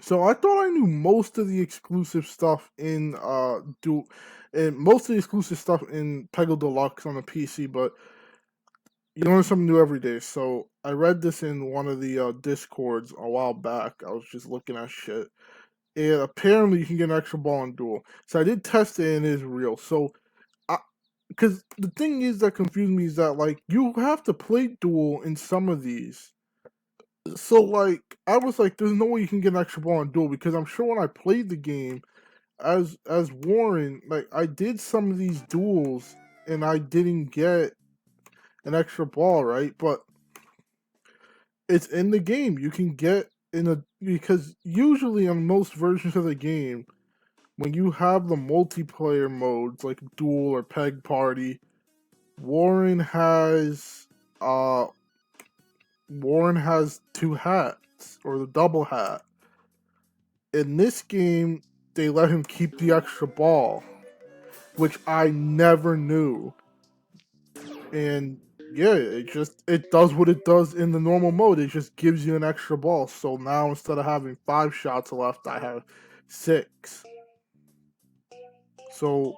So I thought I knew most of the exclusive stuff in Duel, and most of the exclusive stuff in Peggle Deluxe on the PC, but you learn something new every day. So I read this in one of the discords a while back. I was just looking at shit, and apparently you can get an extra ball in Duel. So I did test it, and it is real. So because the thing is that confused me is that like you have to play Duel in some of these. So like I was like, there's no way you can get an extra ball in Duel because I'm sure when I played the game as Warren, like I did some of these duels and I didn't get an extra ball, right? But it's in the game. You can get in a because usually on most versions of the game, when you have the multiplayer modes like Duel or Peg Party, Warren has uh Warren has two hats or the double hat. In this game, they let him keep the extra ball, which I never knew. And yeah, it does what it does in the normal mode. It just gives you an extra ball. So now instead of having 5 shots left, I have 6. So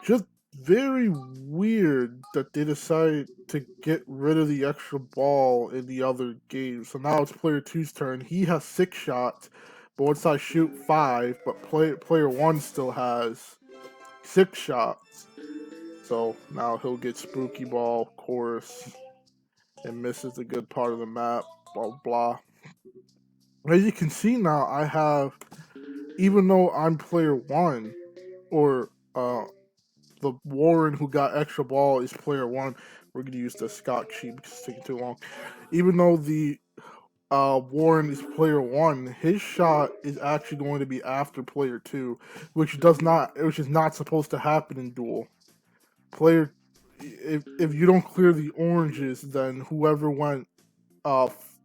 just very weird that they decided to get rid of the extra ball in the other game. So now it's player two's turn. He has 6 shots, but once I shoot 5, but player one still has 6 shots. So now he'll get spooky ball, of course, and misses the good part of the map, blah blah. As you can see now, I have, even though I'm player one, or the Warren who got extra ball is player one. We're gonna use the Scott sheet because it's taking too long. Even though the Warren is player one, his shot is actually going to be after player two, which is not supposed to happen in Duel. Player, if you don't clear the oranges, then whoever went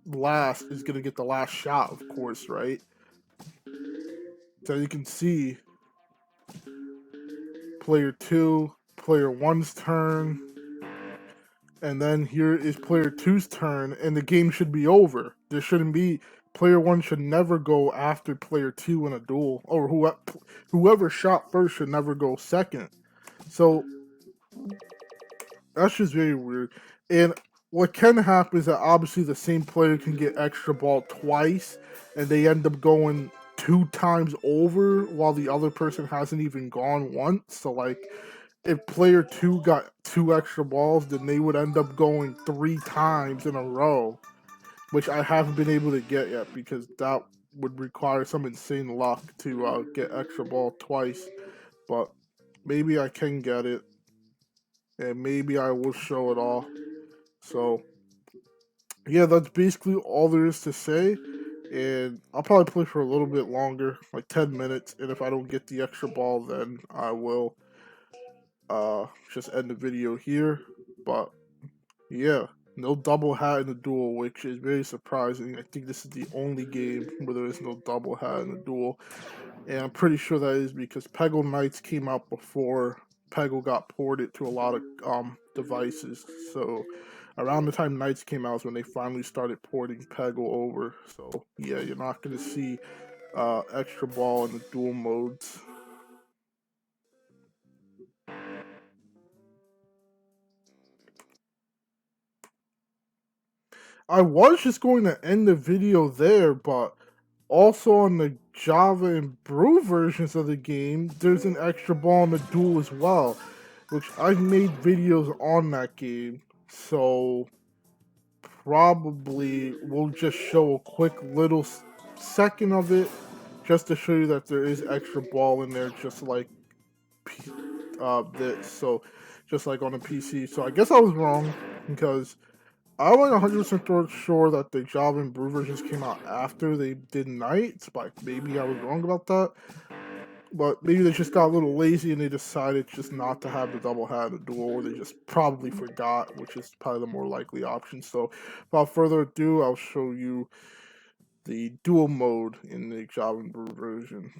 last is gonna get the last shot, of course, right? So you can see player two, player one's turn, and then here is player two's turn, and the game should be over. There shouldn't be player one should never go after player two in a duel, or whoever shot first should never go second. So that's just very weird. And what can happen is that obviously the same player can get extra ball twice, and they end up going 2 times over while the other person hasn't even gone once. So like if player two got 2 extra balls, then they would end up going 3 times in a row, which I haven't been able to get yet because that would require some insane luck to get extra ball twice. But maybe I can get it, and maybe I will show it all. So yeah, that's basically all there is to say. And I'll probably play for a little bit longer, like 10 minutes. And if I don't get the extra ball, then I will just end the video here. But yeah, no double hat in the duel, which is very surprising. I think this is the only game where there is no double hat in the duel. And I'm pretty sure that is because Peggle Knights came out before Peggle got ported to a lot of devices. So around the time Knights came out is when they finally started porting Peggle over. So yeah, you're not going to see extra ball in the dual modes. I was just going to end the video there, but also on the Java and Brew versions of the game, there's an extra ball in the duel as well, which I've made videos on that game. So probably we'll just show a quick little second of it just to show you that there is extra ball in there, just like this. So just like on the PC. So I guess I was wrong because I wasn't 100% sure that the Java and Brew versions came out after they did Knights, but maybe I was wrong about that. But maybe they just got a little lazy and they decided just not to have the double hat in the duel, or they just probably forgot, which is probably the more likely option. So without further ado, I'll show you the dual mode in the Java and Brew version.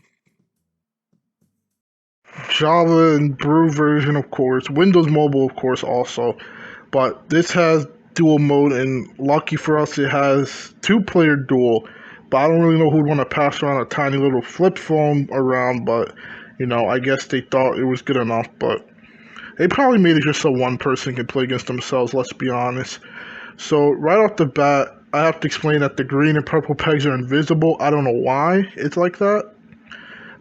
Java and Brew version, of course. Windows Mobile, of course, also. But this has dual mode, and lucky for us, it has 2-player duel. But I don't really know who'd want to pass around a tiny little flip phone around, but, I guess they thought it was good enough, but they probably made it just so one person can play against themselves, let's be honest. So, right off the bat, I have to explain that the green and purple pegs are invisible. I don't know why it's like that.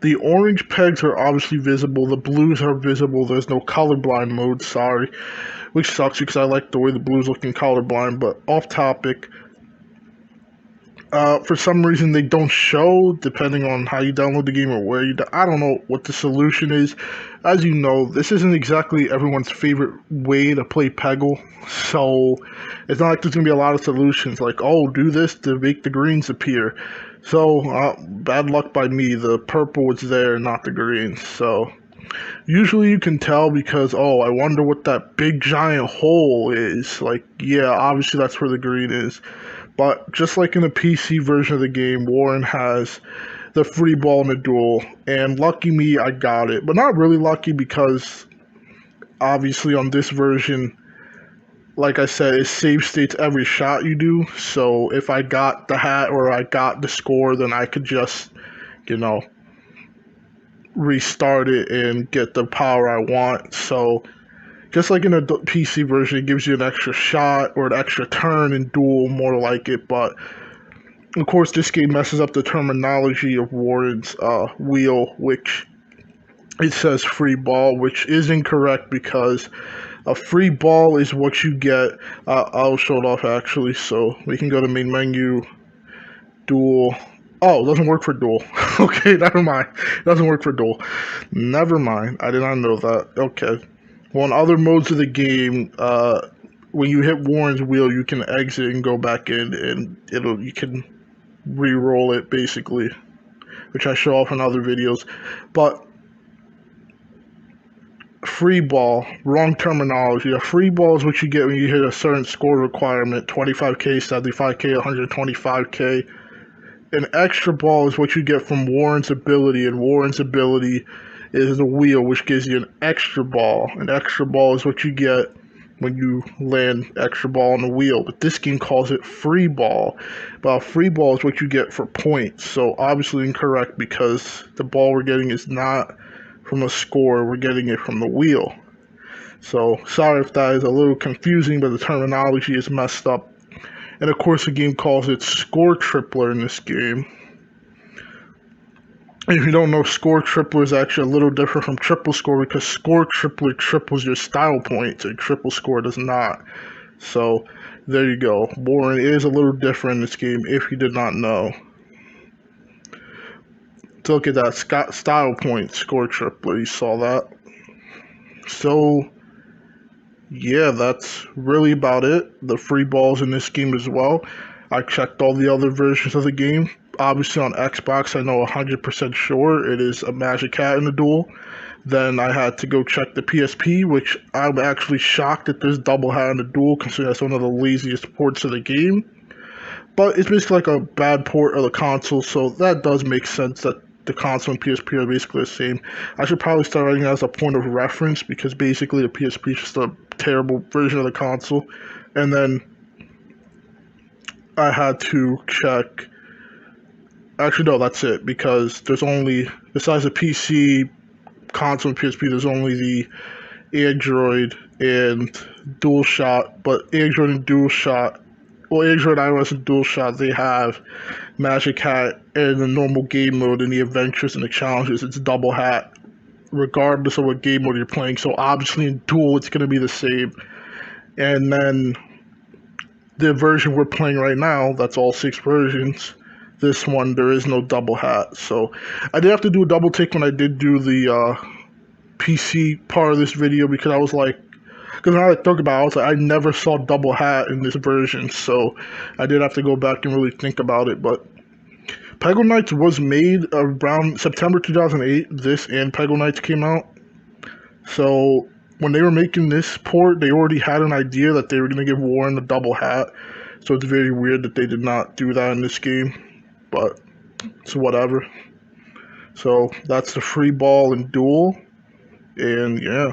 The orange pegs are obviously visible, the blues are visible, there's no colorblind mode, sorry. Which sucks because I like the way the blues look in colorblind, but off topic. For some reason, they don't show, depending on how you download the game or where I don't know what the solution is. As you know, this isn't exactly everyone's favorite way to play Peggle, so it's not like there's going to be a lot of solutions, like, oh, do this to make the greens appear. So, bad luck by me, the purple was there, not the green, so... Usually you can tell because, oh, I wonder what that big giant hole is. Like, yeah, obviously that's where the green is. But just like in the PC version of the game, Warren has the free ball in the duel. And lucky me, I got it. But not really lucky because, obviously on this version, like I said, it save states every shot you do. So if I got the hat or I got the score, then I could just, restart it and get the power I want. So just like in a PC version, it gives you an extra shot or an extra turn in Duel, more like it. But of course, this game messes up the terminology of Warren's wheel, which it says free ball, which is incorrect because a free ball is what you get. I'll show it off actually, so we can go to main menu, Duel. Oh, it doesn't work for Duel. Okay, never mind. It doesn't work for Duel. Never mind. I did not know that. Okay. Well, in other modes of the game, when you hit Warren's wheel, you can exit and go back in, and you can re-roll it basically, which I show off in other videos. But free ball, wrong terminology. A free ball is what you get when you hit a certain score requirement: 25k, 75k, 125k. An extra ball is what you get from Warren's ability, and Warren's ability is the wheel, which gives you an extra ball. An extra ball is what you get when you land extra ball on the wheel, but this game calls it free ball. But free ball is what you get for points, so obviously incorrect because the ball we're getting is not from a score, we're getting it from the wheel. So sorry if that is a little confusing, but the terminology is messed up. And of course the game calls it score tripler in this game. If you don't know, score tripler is actually a little different from triple score because score tripler triples your style points and triple score does not. So there you go. Warren is a little different in this game if you did not know. So look at that style point score tripler. You saw that. So yeah, that's really about it. The free balls in this game as well. I checked all the other versions of the game. Obviously on Xbox, I know 100% sure it is a magic hat in the Duel. Then I had to go check the PSP, which I'm actually shocked that there's double hat in the Duel, considering that's one of the laziest ports of the game. But it's basically like a bad port of the console, so that does make sense that the console and PSP are basically the same. I should probably start writing that as a point of reference, because basically the PSP is just a terrible version of the console. And then I had to check... Actually, no, that's it, because there's only, besides the PC, console, and PSP, there's only the Android and DualShock, but Android and DualShock, well, Android, iOS, and DualShock, they have Magic Hat in the normal game mode, and the adventures and the challenges, it's double hat, regardless of what game mode you're playing, so obviously in Duel, it's going to be the same. And then the version we're playing right now, that's all 6 versions, this one, there is no double hat. So I did have to do a double take when I did do the PC part of this video, because I was like, because now I think about it, I was like, I never saw double hat in this version, so I did have to go back and really think about it. But Peggle Knights was made around September 2008. This and Peggle Knights came out. So when they were making this port, they already had an idea that they were going to give Warren the double hat. So it's very weird that they did not do that in this game. But it's whatever. So that's the free ball and Duel. And yeah.